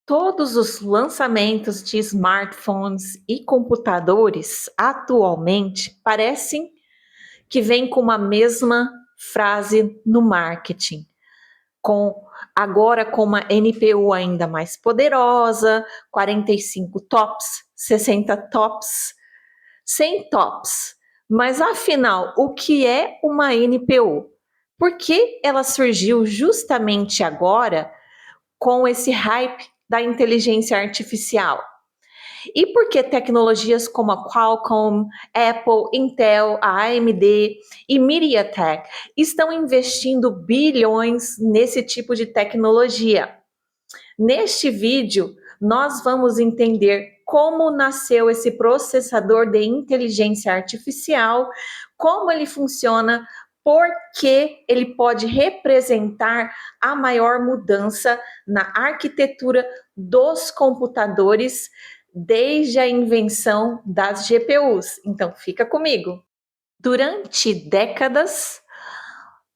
Todos os lançamentos de smartphones e computadores atualmente parecem que vêm com uma mesma frase no marketing, com agora com uma NPU ainda mais poderosa, 45 tops, 60 tops, 100 tops. Mas afinal, o que é uma NPU? Por que ela surgiu justamente agora com esse hype da inteligência artificial? E por que tecnologias como a Qualcomm, Apple, Intel, a AMD e MediaTek estão investindo bilhões nesse tipo de tecnologia? Neste vídeo, nós vamos entender como nasceu esse processador de inteligência artificial, como ele funciona, por que ele pode representar a maior mudança na arquitetura dos computadores desde a invenção das GPUs. Então, fica comigo. Durante décadas,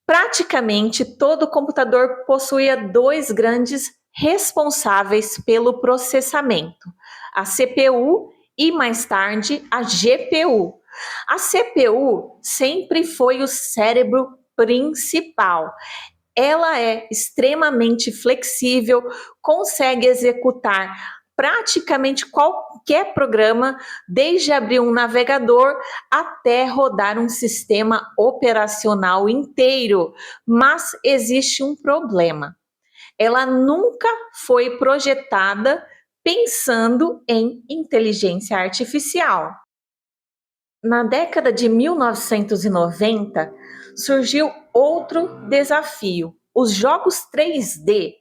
praticamente todo computador possuía dois grandes responsáveis pelo processamento: a CPU e mais tarde a GPU. A CPU sempre foi o cérebro principal. Ela é extremamente flexível, consegue executar praticamente qualquer programa, desde abrir um navegador até rodar um sistema operacional inteiro. Mas existe um problema: ela nunca foi projetada pensando em inteligência artificial. Na década de 1990, surgiu outro desafio. Os jogos 3D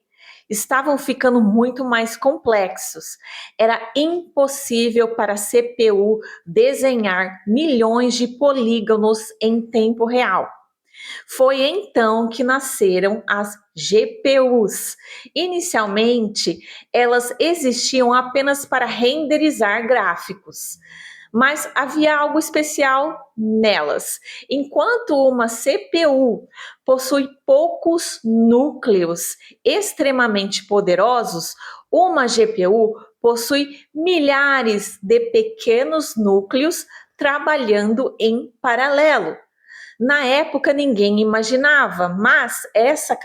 estavam ficando muito mais complexos. Era impossível para a CPU desenhar milhões de polígonos em tempo real. Foi então que nasceram as GPUs. Inicialmente, elas existiam apenas para renderizar gráficos, mas havia algo especial nelas. Enquanto uma CPU possui poucos núcleos extremamente poderosos, uma GPU possui milhares de pequenos núcleos trabalhando em paralelo. Na época ninguém imaginava, mas essa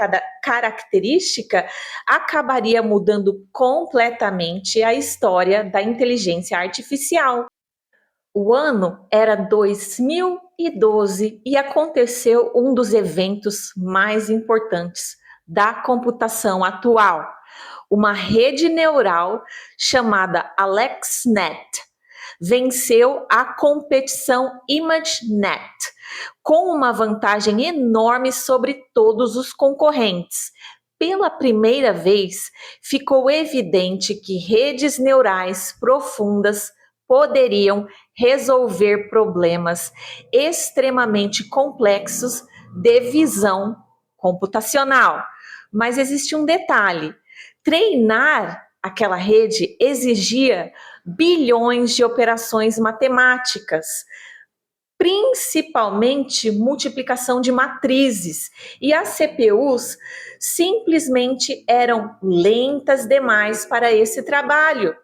característica acabaria mudando completamente a história da inteligência artificial. O ano era 2012 e aconteceu um dos eventos mais importantes da computação atual. Uma rede neural chamada AlexNet venceu a competição ImageNet, com uma vantagem enorme sobre todos os concorrentes. Pela primeira vez, ficou evidente que redes neurais profundas poderiam resolver problemas extremamente complexos de visão computacional. Mas existe um detalhe: treinar aquela rede exigia bilhões de operações matemáticas, principalmente multiplicação de matrizes, e as CPUs simplesmente eram lentas demais para esse trabalho.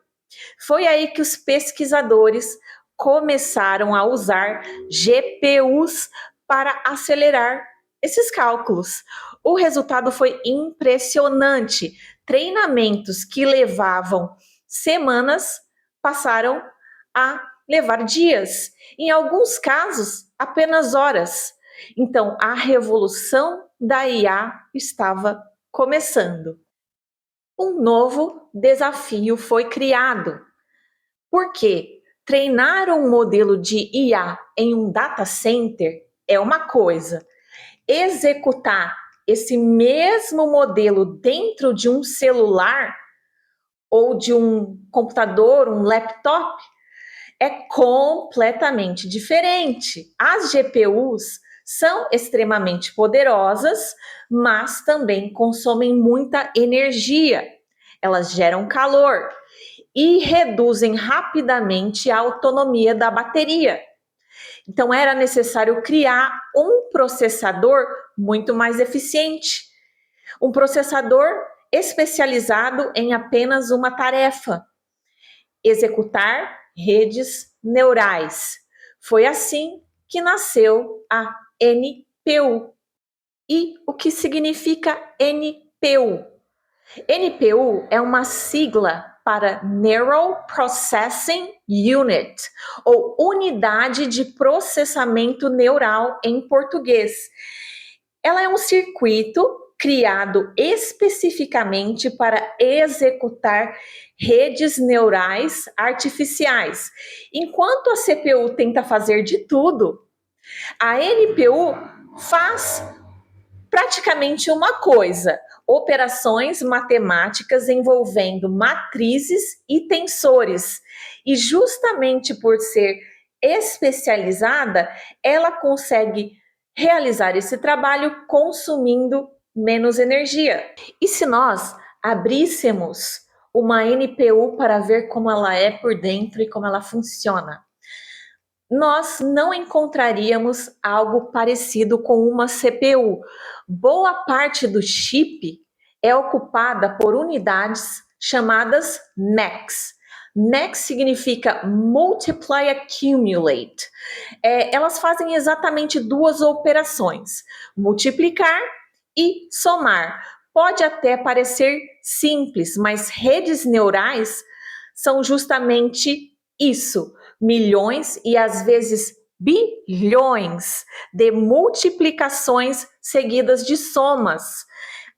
Foi aí que os pesquisadores começaram a usar GPUs para acelerar esses cálculos. O resultado foi impressionante. Treinamentos que levavam semanas passaram a levar dias, em alguns casos, apenas horas. Então, a revolução da IA estava começando. Um novo desafio foi criado. Porque treinar um modelo de IA em um data center é uma coisa, executar esse mesmo modelo dentro de um celular ou de um computador, um laptop, é completamente diferente. As GPUs são extremamente poderosas, mas também consomem muita energia. Elas geram calor e reduzem rapidamente a autonomia da bateria. Então era necessário criar um processador muito mais eficiente, um processador especializado em apenas uma tarefa: executar redes neurais. Foi assim que nasceu a NPU. E o que significa NPU? NPU é uma sigla para Neural Processing Unit, ou Unidade de Processamento Neural em português. Ela é um circuito criado especificamente para executar redes neurais artificiais. Enquanto a CPU tenta fazer de tudo, a NPU faz praticamente uma coisa: operações matemáticas envolvendo matrizes e tensores. E justamente por ser especializada, ela consegue realizar esse trabalho consumindo menos energia. E se nós abríssemos uma NPU para ver como ela é por dentro e como ela funciona, nós não encontraríamos algo parecido com uma CPU. Boa parte do chip é ocupada por unidades chamadas MECs. MEC significa Multiply Accumulate. Elas fazem exatamente duas operações: multiplicar e somar. Pode até parecer simples, mas redes neurais são justamente isso: milhões e às vezes bilhões de multiplicações seguidas de somas.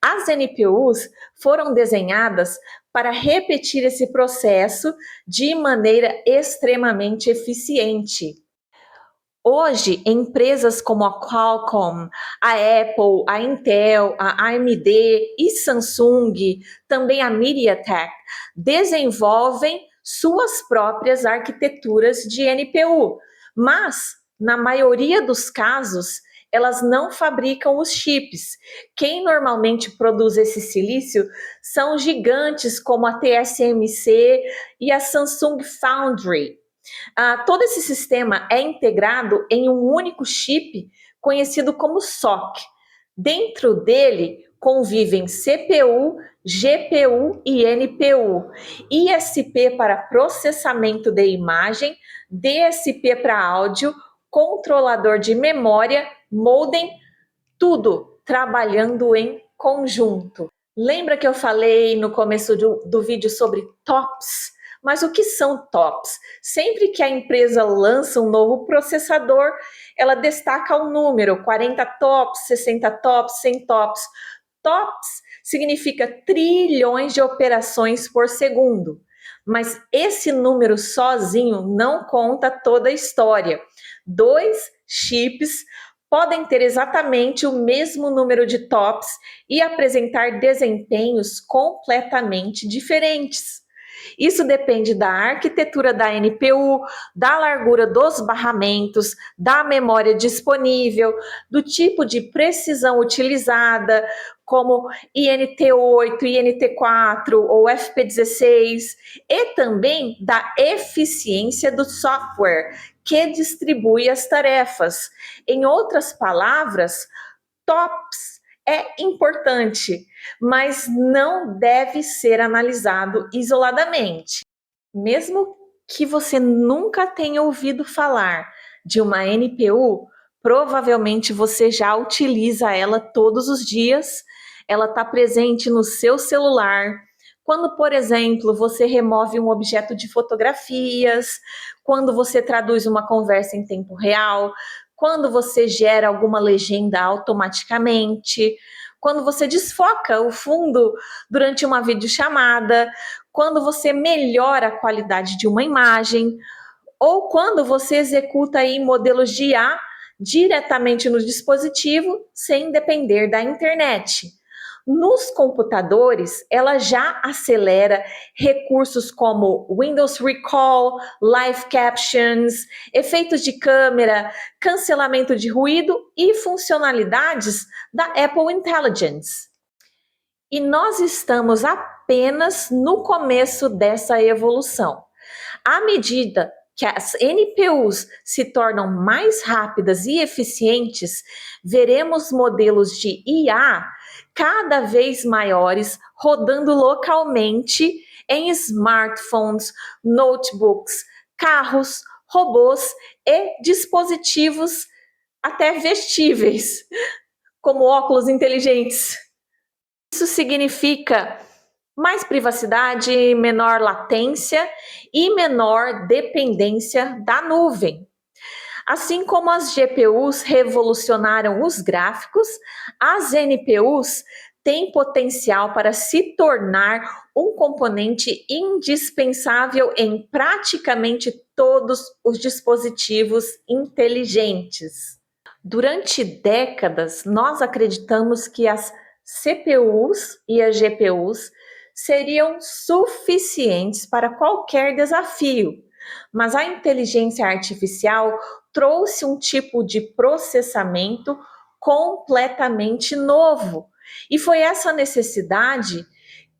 As NPUs foram desenhadas para repetir esse processo de maneira extremamente eficiente. Hoje, empresas como a Qualcomm, a Apple, a Intel, a AMD e Samsung, também a MediaTek, desenvolvem suas próprias arquiteturas de NPU, mas, na maioria dos casos, elas não fabricam os chips. Quem normalmente produz esse silício são gigantes como a TSMC e a Samsung Foundry. Todo esse sistema é integrado em um único chip conhecido como SoC. Dentro dele convivem CPU, GPU e NPU, ISP para processamento de imagem, DSP para áudio, controlador de memória, modem, tudo trabalhando em conjunto. Lembra que eu falei no começo do vídeo sobre TOPS? Mas o que são TOPS? Sempre que a empresa lança um novo processador, ela destaca um número: 40 TOPS, 60 TOPS, 100 TOPS. TOPS significa trilhões de operações por segundo. Mas esse número sozinho não conta toda a história. Dois chips podem ter exatamente o mesmo número de TOPS e apresentar desempenhos completamente diferentes. Isso depende da arquitetura da NPU, da largura dos barramentos, da memória disponível, do tipo de precisão utilizada, como INT8, INT4 ou FP16, e também da eficiência do software que distribui as tarefas. Em outras palavras, TOPS é importante, mas não deve ser analisado isoladamente. Mesmo que você nunca tenha ouvido falar de uma NPU, provavelmente você já utiliza ela todos os dias. Ela está presente no seu celular. Quando, por exemplo, você remove um objeto de fotografias, quando você traduz uma conversa em tempo real, quando você gera alguma legenda automaticamente, quando você desfoca o fundo durante uma videochamada, quando você melhora a qualidade de uma imagem, ou quando você executa aí modelos de IA diretamente no dispositivo, sem depender da internet. Nos computadores, ela já acelera recursos como Windows Recall, Live Captions, efeitos de câmera, cancelamento de ruído e funcionalidades da Apple Intelligence. E nós estamos apenas no começo dessa evolução. À medida que as NPUs se tornam mais rápidas e eficientes, veremos modelos de IA cada vez maiores, rodando localmente em smartphones, notebooks, carros, robôs e dispositivos até vestíveis, como óculos inteligentes. Isso significa mais privacidade, menor latência e menor dependência da nuvem. Assim como as GPUs revolucionaram os gráficos, as NPUs têm potencial para se tornar um componente indispensável em praticamente todos os dispositivos inteligentes. Durante décadas, nós acreditamos que as CPUs e as GPUs seriam suficientes para qualquer desafio, mas a inteligência artificial trouxe um tipo de processamento completamente novo. E foi essa necessidade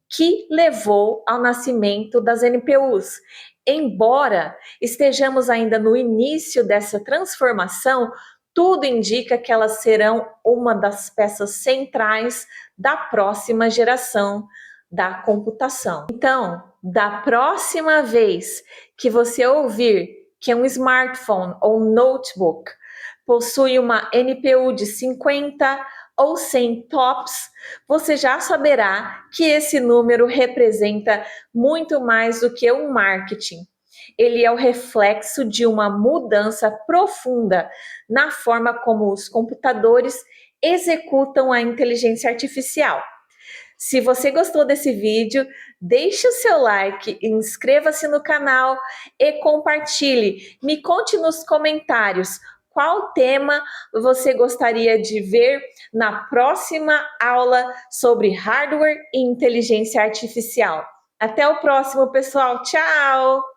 que levou ao nascimento das NPUs. Embora estejamos ainda no início dessa transformação, tudo indica que elas serão uma das peças centrais da próxima geração da computação. Então, da próxima vez que você ouvir que um smartphone ou notebook possui uma NPU de 50 ou 100 TOPS, você já saberá que esse número representa muito mais do que um marketing. Ele é o reflexo de uma mudança profunda na forma como os computadores executam a inteligência artificial. Se você gostou desse vídeo, deixe o seu like, inscreva-se no canal e compartilhe. Me conte nos comentários qual tema você gostaria de ver na próxima aula sobre hardware e inteligência artificial. Até o próximo, pessoal. Tchau!